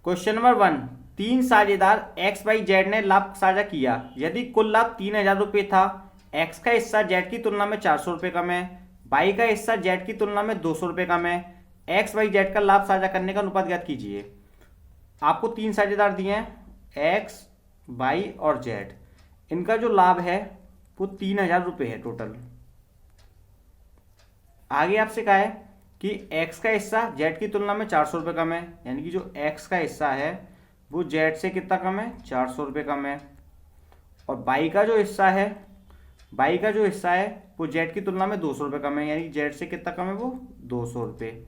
Question number 1, तीन साझेदार x Y Z ने लाभ साझा किया। यदि कुल लाभ 3000 रुपये था, एक्स का हिस्सा जेड की तुलना में 400 रुपये कम है, वाई का हिस्सा जेड की तुलना में 200 रुपये कम है। एक्स वाई जेड का लाभ साझा करने का अनुपात ज्ञात कीजिए। आपको तीन साझेदार दिए हैं, एक्स वाई और जेड। इनका जो लाभ है वो 3000 रुपये है टोटल। आगे आपसे कहा है कि x का हिस्सा z की तुलना में 400 रुपये कम है, यानी कि जो x का हिस्सा है वो z से कितना कम है, 400 रुपये कम है। और y का जो हिस्सा है वो z की तुलना में 200 रुपये कम है, यानी कि z से कितना कम है, वो 200 रुपये।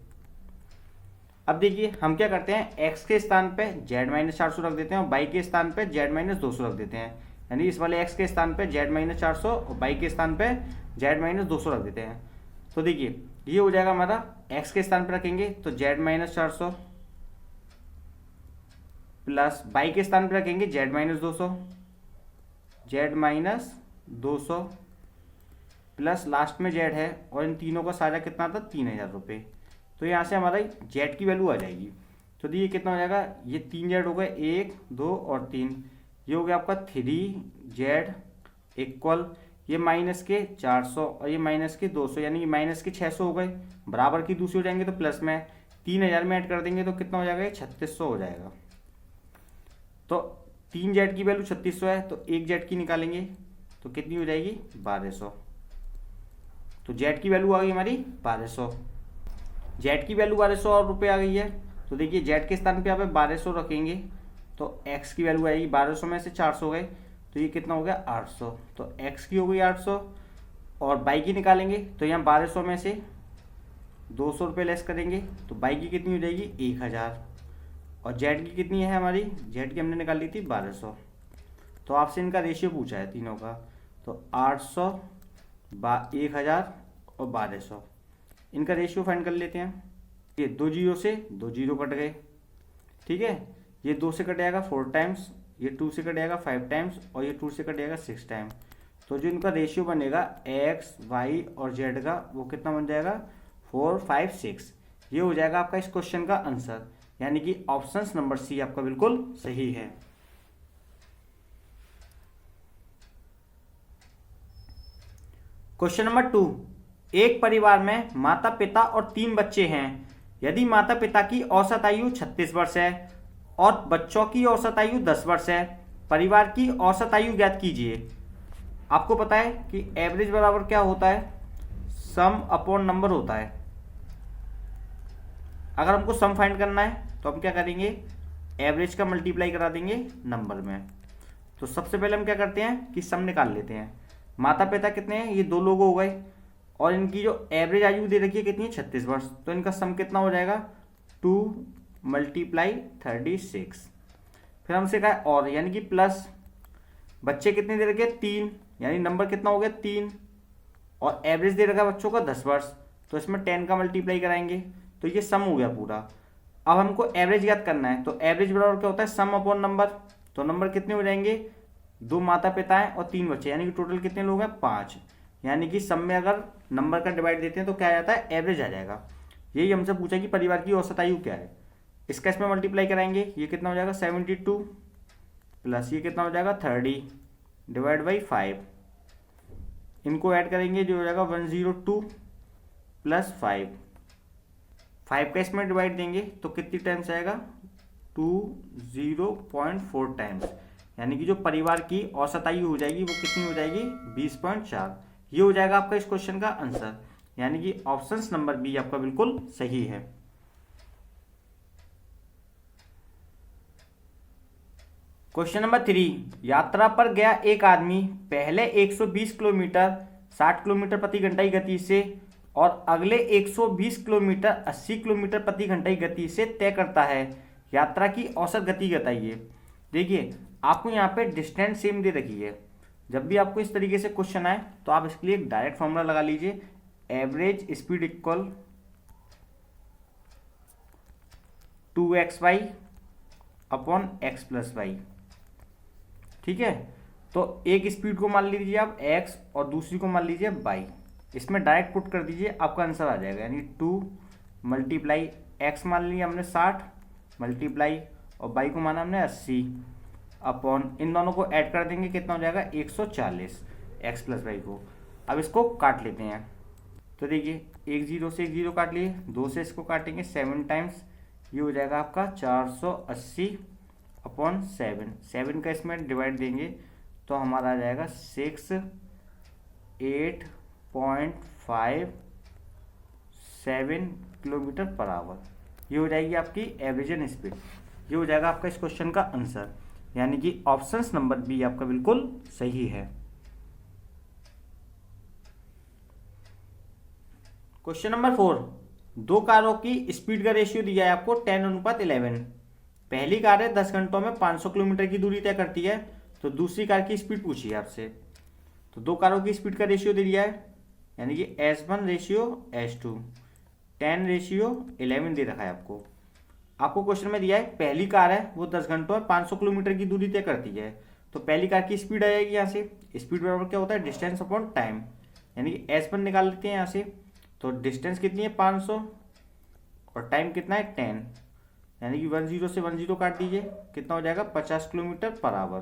अब देखिए हम क्या करते हैं, x के स्थान पे z माइनस 400 रख देते हैं और y के स्थान पे z माइनस 200 रख देते हैं। यानी इस वाले x के स्थान पे z माइनस 400 और y के स्थान पे z माइनस 200 रख देते हैं। तो देखिए ये हो जाएगा हमारा, x के स्थान पर रखेंगे तो z माइनस 400 प्लस y के स्थान पर रखेंगे z माइनस 200 प्लस लास्ट में z है और इन तीनों का साझा कितना था, 3000 रुपये। तो यहाँ से हमारा z की वैल्यू आ जाएगी। तो देखिए कितना हो जाएगा, ये 3z हो गए, 1 2 और 3, ये हो गया आपका 3z इक्वल ये माइनस के 400 और ये माइनस के 200, यानी कि माइनस के 600 हो गए। बराबर की दूसरी हो जाएंगे तो प्लस में 3000 में ऐड कर देंगे तो कितना हो जाएगा, ये 3600 हो जाएगा। तो 3z की वैल्यू 3600 है तो 1z की निकालेंगे तो कितनी हो जाएगी, 1200। तो z की वैल्यू आ गई हमारी 1200। z की वैल्यू 1200 और रुपये आ गई है। तो देखिए z के स्थान पे यहाँ पे 1200 रखेंगे तो x की वैल्यू आएगी, 1200 में से 400 गए तो ये कितना हो गया, 800। तो x की हो गई 800 और y की निकालेंगे तो यहाँ 1200 में से 200 रुपये लेस करेंगे तो y की कितनी हो जाएगी, 1000। और z की कितनी है हमारी, z की हमने निकाल ली थी 1200। तो आपसे इनका रेशियो पूछा है तीनों का, तो 800 1000 और 1200, इनका रेशियो फाइंड कर लेते हैं। ये 2 जीरो से 2 जीरो कट गए, ठीक है। ये 2 से कट जाएगा 4 टाइम्स, ये 2 से कट जाएगा 5 टाइम्स और ये 2 से कट जाएगा 6 टाइम। तो जो इनका रेशियो बनेगा x y और z का वो कितना बन जाएगा, 4 5 6। ये हो जाएगा आपका इस क्वेश्चन का आंसर, यानी कि ऑप्शन नंबर सी आपका बिल्कुल सही है। क्वेश्चन नंबर 2, एक परिवार में माता पिता और 3 बच्चे हैं। यदि माता पिता की औसत आयु 36 वर्ष है और बच्चों की औसत आयु 10 वर्ष है, परिवार की औसत आयु ज्ञात कीजिए। आपको पता है कि एवरेज बराबर क्या होता है, सम अपॉन नंबर होता है। अगर हमको सम फाइंड करना है तो हम क्या करेंगे, एवरेज का मल्टीप्लाई करा देंगे नंबर में। तो सबसे पहले हम क्या करते हैं कि सम निकाल लेते हैं। माता पिता कितने हैं, ये 2 लोग हो गए और इनकी जो एवरेज आयु दे रखी है कितनी है, 36 वर्ष। तो इनका सम कितना हो जाएगा, 2 मल्टीप्लाई 36। फिर हमसे कहा और, यानी कि प्लस बच्चे कितने दे रखे, 3, यानी नंबर कितना हो गया 3, और एवरेज दे रखा है बच्चों का 10 वर्ष। तो इसमें 10 का मल्टीप्लाई कराएंगे तो ये सम हो गया पूरा। अब हमको एवरेज ज्ञात करना है तो एवरेज बराबर क्या होता है, सम अपॉन नंबर। तो नंबर कितने हो जाएंगे, 2 माता पिता हैं और 3 बच्चे, यानी कि टोटल कितने लोग हैं, 5। यानी कि सम में अगर नंबर का डिवाइड देते हैं तो क्या आ जाता है, एवरेज आ जाएगा। यही हमसे पूछा कि परिवार की औसत आयु क्या है। इसका इसमें मल्टीप्लाई कराएंगे, ये कितना हो जाएगा 72 प्लस ये कितना हो जाएगा 30 डिवाइड बाई 5। इनको ऐड करेंगे जो हो जाएगा 102 प्लस 5 का इसमें डिवाइड देंगे तो कितनी टाइम्स आएगा, 20.4 टाइम्स। यानी कि जो परिवार की औसत आयु हो जाएगी वो कितनी हो जाएगी, 20.4। ये हो जाएगा आपका इस क्वेश्चन का आंसर, यानी कि ऑप्शन नंबर बी आपका बिल्कुल सही है। क्वेश्चन नंबर 3, यात्रा पर गया एक आदमी पहले 120 किलोमीटर 60 किलोमीटर प्रति घंटा की गति से और अगले 120 किलोमीटर 80 किलोमीटर प्रति घंटा की गति से तय करता है। यात्रा की औसत गति बताइए। देखिए आपको यहाँ पे डिस्टेंस सेम दे रखी है। जब भी आपको इस तरीके से क्वेश्चन आए तो आप इसके लिए एक डायरेक्ट फॉर्मूला लगा लीजिए, average speed equal 2xy upon x plus Y. ठीक है, तो एक स्पीड को मान लीजिए आप x और दूसरी को मान लीजिए y। इसमें डायरेक्ट पुट कर दीजिए, आपका आंसर आ जाएगा। यानी 2 मल्टीप्लाई x मान लिया हमने 60 मल्टीप्लाई और बाई को माना हमने 80 अपॉन इन दोनों को ऐड कर देंगे, कितना हो जाएगा 140 एक्स प्लस वाई को। अब इसको काट लेते हैं, तो देखिए एक जीरो से एक जीरो काट लिए, 2 से इसको काटेंगे 7 टाइम्स, ये हो जाएगा आपका 480 अपॉन 7 का इसमें डिवाइड देंगे तो हमारा आ जाएगा 68.57 किलोमीटर पर आवर। ये हो जाएगी आपकी एवरेजन स्पीड। ये हो जाएगा आपका इस क्वेश्चन का आंसर, यानी कि ऑप्शंस नंबर बी आपका बिल्कुल सही है। क्वेश्चन नंबर 4, दो कारों की स्पीड का रेशियो दिया है आपको 10:11। पहली कार है 10 घंटों में 500 किलोमीटर की दूरी तय करती है, तो दूसरी कार की स्पीड पूछी है आपसे। तो दो कारों की स्पीड का रेशियो दे दिया है, यानी कि S1 रेशियो S2 10:11 दे रखा है आपको। आपको क्वेश्चन में दिया है पहली कार है वो 10 घंटों में 500 किलोमीटर की दूरी तय करती है, तो पहली कार की स्पीड आ जाएगी यहाँ से। स्पीड बराबर क्या होता है, डिस्टेंस अपॉन टाइम, यानी कि S1 निकाल लेते हैं यहाँ से। तो डिस्टेंस कितनी है 500 और टाइम कितना है 10, यानी कि 10 से 10 काट दीजिए, कितना हो जाएगा 50 किलोमीटर पर आवर।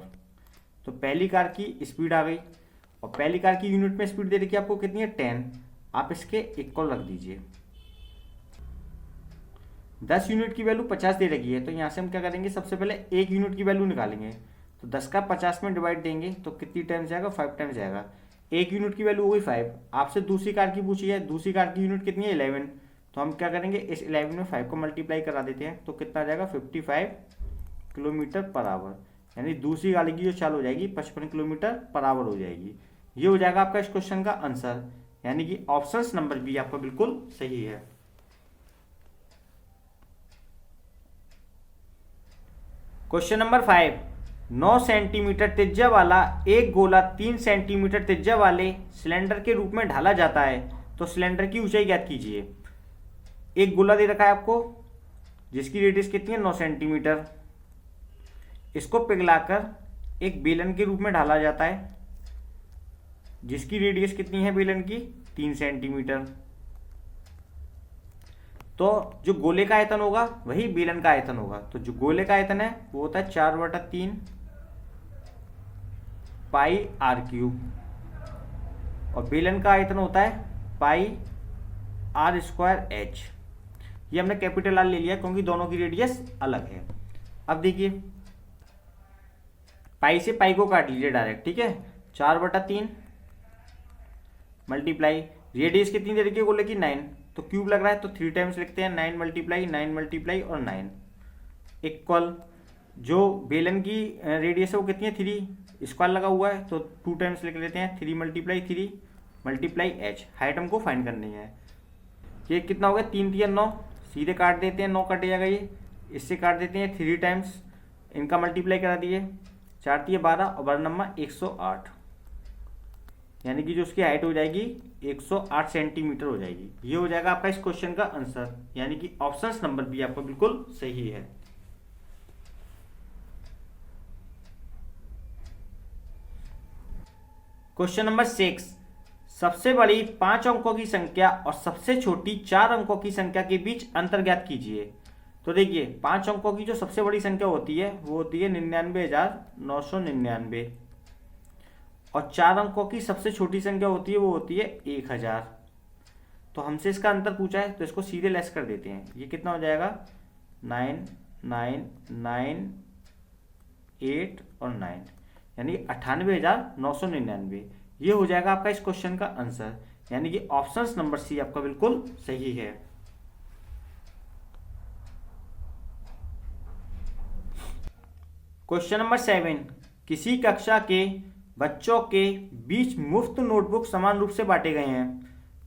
तो पहली कार की स्पीड आ गई, और पहली कार की यूनिट में स्पीड दे रखी है आपको कितनी है 10, आप इसके इक्वल रख दीजिए। 10 यूनिट की वैल्यू 50 दे रखी है, तो यहाँ से हम क्या करेंगे, सबसे पहले एक यूनिट की वैल्यू निकालेंगे। तो 10 का 50 में डिवाइड देंगे तो कितनी टाइम्स जाएगा, 5 टाइम्स जाएगा। एक यूनिट की वैल्यू हो गई 5। आपसे दूसरी कार की पूछी है, दूसरी कार की यूनिट कितनी है 11, तो हम क्या करेंगे इस 11 में 5 को मल्टीप्लाई करा देते हैं, तो कितना आ जाएगा 55 किलोमीटर पर आवर, यानी दूसरी गाड़ी की जो चाल हो जाएगी 55 किलोमीटर पर आवर हो जाएगी। ये हो जाएगा आपका इस क्वेश्चन का आंसर, यानी कि ऑप्शन नंबर बी आपका बिल्कुल सही है। क्वेश्चन नंबर 5, 9 सेंटीमीटर त्रिज्या वाला एक गोला 3 सेंटीमीटर त्रिज्या वाले सिलेंडर के रूप में ढाला जाता है, तो सिलेंडर की ऊंचाई ज्ञात कीजिए। एक गोला दे रखा है आपको जिसकी रेडियस कितनी है 9 सेंटीमीटर, इसको पिघलाकर एक बेलन के रूप में ढाला जाता है जिसकी रेडियस कितनी है बेलन की 3 सेंटीमीटर। तो जो गोले का आयतन होगा वही बेलन का आयतन होगा, तो जो गोले का आयतन है वो होता है 4/3 पाई r³ और बेलन का आयतन होता है पाई r²h। ये हमने कैपिटल R ले लिया क्योंकि दोनों की रेडियस अलग है। अब देखिए पाई से पाई को काट लीजिए डायरेक्ट, ठीक है, 4/3 मल्टीप्लाई रेडियस कितनी दे रखी है गोले की 9, तो क्यूब लग रहा है तो 3 टाइम्स लिखते हैं, 9 मल्टीप्लाई और 9 इक्वल जो बेलन की रेडियस है वो कितनी है 3, स्क्वायर लगा हुआ है तो 2 टाइम्स लिख लेते हैं, 3 मल्टीप्लाई h। हाइट हमको फाइंड करनी है। ये कितना हो गया 3 3 9, सीधे काट देते हैं, 9 कट जाएगा, ये इससे काट देते हैं 3 टाइम्स, इनका मल्टीप्लाई करा दिए, 4 3 12 और 12 नंबर 108, यानी कि जो उसकी हाइट हो जाएगी 108 सेंटीमीटर हो जाएगी। ये हो जाएगा आपका इस क्वेश्चन का आंसर, यानी कि ऑप्शन नंबर बी आपका बिल्कुल सही है। क्वेश्चन नंबर 6, सबसे बड़ी 5 अंकों की संख्या और सबसे छोटी 4 अंकों की संख्या के बीच अंतर ज्ञात कीजिए। तो देखिए 5 अंकों की जो सबसे बड़ी संख्या होती है वो होती है 99,999 और 4 अंकों की सबसे छोटी संख्या होती है वो होती है 1000। तो हमसे इसका अंतर पूछा है तो इसको सीधे लेस कर देते हैं, ये कितना हो जाएगा 9,998 और 9, यानी 98,999। ये हो जाएगा आपका इस क्वेश्चन का आंसर, यानी कि ऑप्शन नंबर सी आपका बिल्कुल सही है। क्वेश्चन नंबर 7, किसी कक्षा के बच्चों के बीच मुफ्त नोटबुक समान रूप से बांटे गए हैं।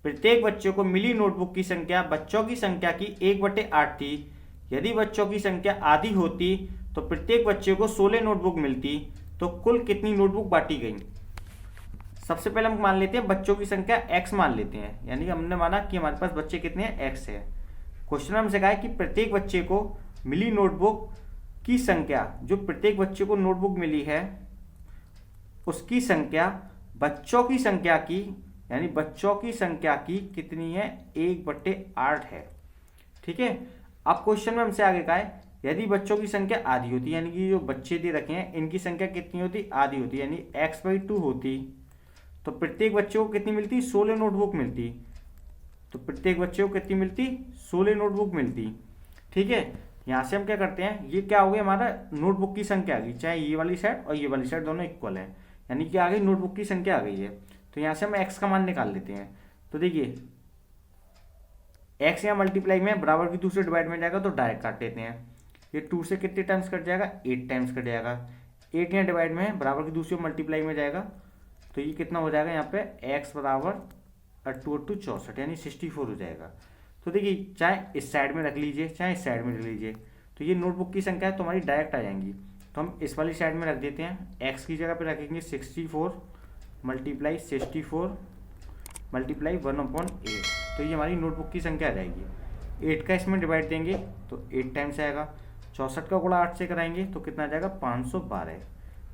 प्रत्येक बच्चे को मिली नोटबुक की संख्या बच्चों की संख्या की 1/8 थी। यदि बच्चों की संख्या आधी होती तो प्रत्येक बच्चे को 16 नोटबुक मिलती, तो कुल कितनी नोटबुक बांटी गई। सबसे पहले हम मान लेते हैं बच्चों की संख्या x मान लेते हैं, यानी कि हमने माना कि हमारे पास बच्चे कितने हैं x है। क्वेश्चन में हमसे कहा है कि प्रत्येक बच्चे को मिली नोटबुक की संख्या, जो प्रत्येक बच्चे को नोटबुक मिली है उसकी संख्या बच्चों की संख्या की, यानी बच्चों की संख्या की कितनी है 1/8 है। ठीक है, अब क्वेश्चन में हमसे आगे कहा है यदि बच्चों की संख्या आधी होती, यानी कि जो बच्चे दे रखे हैं इनकी संख्या कितनी होती, आधी होती, यानी x/2 होती, तो प्रत्येक बच्चे को कितनी मिलती, 16 नोटबुक मिलती। तो प्रत्येक बच्चे को कितनी मिलती, 16 नोटबुक मिलती। ठीक है, यहाँ से हम क्या करते हैं, ये क्या हो गया हमारा नोटबुक की संख्या आ गई, चाहे ये वाली साइड और ये वाली साइड दोनों इक्वल है, यानी कि आ गई नोटबुक की संख्या आ गई है। तो यहाँ से हम x का मान निकाल लेते हैं। तो देखिए x यहाँ मल्टीप्लाई में बराबर की दूसरे डिवाइड में जाएगा तो डायरेक्ट काट लेते हैं। ये 2 से कितने टाइम्स कट जाएगा, 8 टाइम्स कट जाएगा। 8 यहाँ डिवाइड में है, बराबर की दूसरी मल्टीप्लाई में जाएगा तो ये कितना हो जाएगा, यहाँ पे x बराबर 2 64 यानी 64 हो जाएगा। तो देखिए चाहे इस साइड में रख लीजिए चाहे इस साइड में रख लीजिए, तो ये नोटबुक की संख्या है तो हमारी डायरेक्ट आ जाएंगी। तो हम इस वाली साइड में रख देते हैं, x की जगह पे रखेंगे 64 मल्टीप्लाई 64 मल्टीप्लाई 1/8, तो ये हमारी नोटबुक की संख्या आ जाएगी। 8 का इसमें डिवाइड देंगे तो 8 टाइम्स आएगा, 64 का गुणा 8 से कराएंगे तो कितना आ जाएगा, 512।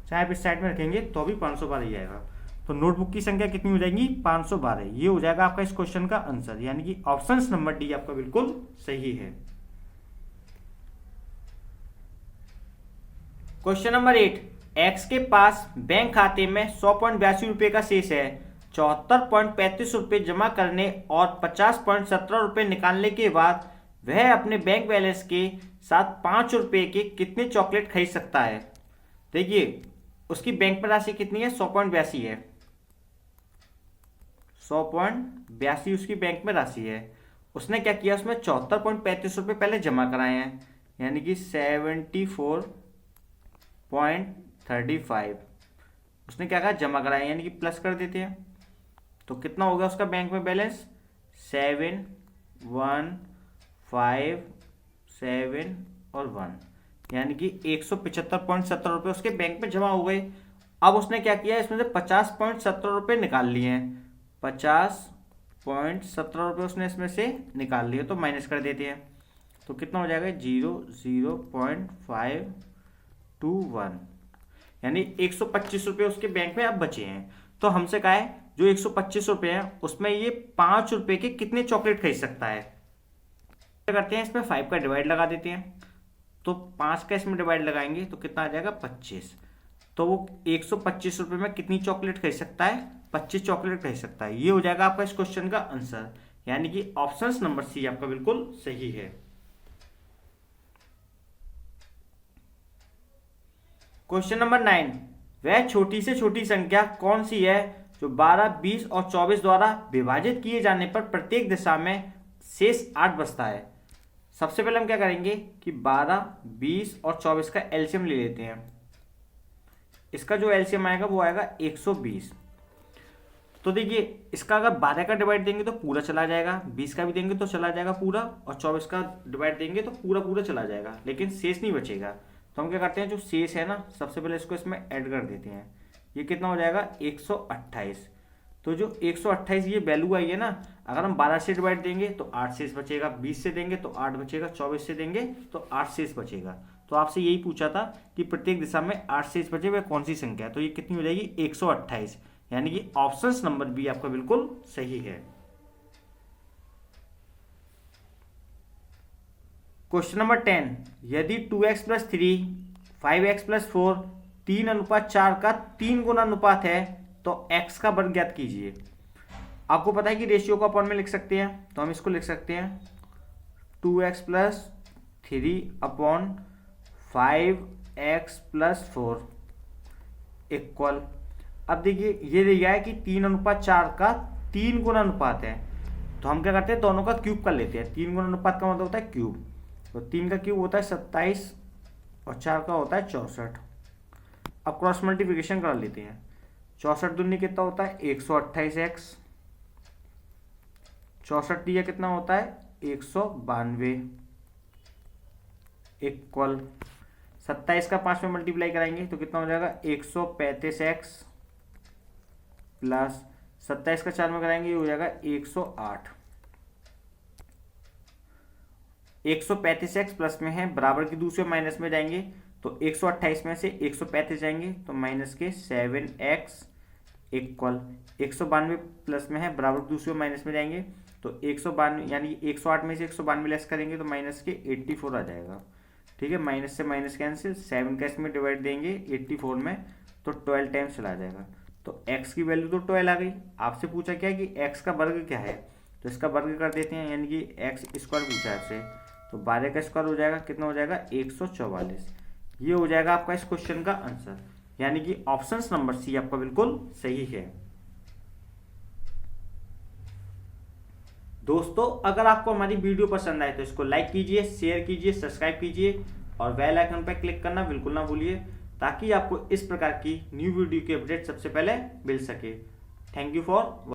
चाहे आप इस साइड में रखेंगे तो भी 512 ही आएगा। तो नोटबुक की संख्या कितनी हो जाएगी, 512। ये हो जाएगा आपका इस क्वेश्चन का आंसर, यानी कि ऑप्शन नंबर डी आपका बिल्कुल सही है। क्वेश्चन नंबर 8, एक्स के पास बैंक खाते में 100.82 रुपये का शेष है। 74.35 रुपये जमा करने और 50.17 रुपये निकालने के बाद वह अपने बैंक बैलेंस के साथ 5 रुपये के कितने चॉकलेट खरीद सकता है। देखिए उसकी बैंक में राशि कितनी है, 100.82 है, 100.82 उसकी बैंक में राशि है। उसने क्या किया, उसमें 74.35 रुपये पहले जमा कराए हैं, यानी कि 74.35 उसने क्या कहा, जमा कराए, यानी कि प्लस कर देते हैं। तो कितना हो गया उसका बैंक में बैलेंस, 7,1,5,7 और 1, यानी कि 175.70 रुपये उसके बैंक में जमा हो गए। अब उसने क्या किया, इसमें से 50.17 रुपये निकाल लिए हैं, 50.17 रुपये उसने इसमें से निकाल लिए, तो माइनस कर देते हैं। तो कितना हो जाएगा, 0.521, यानी 125 रुपये उसके बैंक में अब बचे हैं। तो हमसे कहा है जो 125 रुपये हैं उसमें ये 5 रुपये के कितने चॉकलेट खरीद सकता है। क्या करते हैं, इसमें 5 का डिवाइड लगा देते हैं, तो 5 का इसमें डिवाइड लगाएंगे तो कितना आ जाएगा, 25। तो वो 125 रुपये में कितनी चॉकलेट खरीद सकता है, 25 चॉकलेट खरीद सकता है। ये हो जाएगा आपका इस क्वेश्चन का आंसर, यानी कि ऑप्शन नंबर सी आपका बिल्कुल सही है। क्वेश्चन नंबर 9, वह छोटी से छोटी संख्या कौन सी है जो 12, 20 और 24 द्वारा विभाजित किए जाने पर प्रत्येक दिशा में शेष 8 बचता है। सबसे पहले हम क्या करेंगे कि 12, 20 और 24 का एलसीएम ले लेते हैं। इसका जो एलसीएम आएगा वो आएगा 120। तो देखिए इसका अगर 12 का डिवाइड देंगे तो पूरा चला जाएगा, 20 का भी देंगे तो चला जाएगा पूरा, और 24 का डिवाइड देंगे तो पूरा पूरा चला जाएगा, लेकिन शेष नहीं बचेगा। तो हम क्या करते हैं, जो शेष है ना, सबसे पहले इसको इसमें ऐड कर देते हैं। ये कितना हो जाएगा, 128। तो जो 128 ये वैल्यू आई है ना, अगर हम 12 से डिवाइड देंगे तो 8 शेष बचेगा, 20 से देंगे तो 8 बचेगा, 24 से देंगे तो 8 शेष बचेगा। तो आपसे यही पूछा था कि प्रत्येक दिशा में 8 शेष बचे वह कौन सी संख्या है। तो ये कितनी हो जाएगी, 128, यानी कि ऑप्शन नंबर बी आपका बिल्कुल सही है। क्वेश्चन नंबर 10, यदि 2x + 3 5x + 4 3:4 का 3 गुना अनुपात है तो x का वर्ग ज्ञात कीजिए। आपको पता है कि रेशियो को अपन में लिख सकते हैं, तो हम इसको लिख सकते हैं 2x + 3 5x + 4 इक्वल। अब देखिए ये दिया है कि 3:4 का 3 गुना अनुपात है, तो हम क्या करते हैं, दोनों का क्यूब कर लेते हैं। 3 गुना अनुपात का मतलब होता है क्यूब, तो 3 का क्यूब होता है 27 और 4 का होता है 64। अब क्रॉस मल्टीप्लिकेशन कर लेते हैं। 64 दूनी कितना होता है, 128x, 64 दिया कितना होता है, 192 इक्वल 27 का 5 में मल्टीप्लाई कराएंगे तो कितना हो जाएगा, 135x प्लस 27 का 4 में कराएंगे ये हो जाएगा 108। 135x प्लस में है, बराबर की दूसरे माइनस में जाएंगे तो 128 में से 135 जाएंगे तो माइनस के 7x इक्वल 192 प्लस में है, बराबर दूसरे माइनस में जाएंगे तो 192 यानी 108 में से 192 लेस करेंगे तो माइनस के 84 आ जाएगा। ठीक है, माइनस से माइनस कैंसिल, 7 का इसमें डिवाइड देंगे 84 में तो 12 टाइम्स चला जाएगा। तो x की वैल्यू तो 12 आ गई। आपसे पूछा क्या कि x का वर्ग क्या है, तो इसका वर्ग कर देते हैं, यानी कि x स्क्वायर पूछा है आपसे, तो 12 का स्क्वायर हो जाएगा, कितना हो जाएगा 144। ये हो जाएगा आपका इस क्वेश्चन का आंसर, यानी कि ऑप्शन नंबर सी आपका बिल्कुल सही है। दोस्तों अगर आपको हमारी वीडियो पसंद आए तो इसको लाइक कीजिए, शेयर कीजिए, सब्सक्राइब कीजिए और बेल आइकन पर क्लिक करना बिल्कुल ना भूलिए, ताकि आपको इस प्रकार की न्यू वीडियो की अपडेट सबसे पहले मिल सके। Thank you for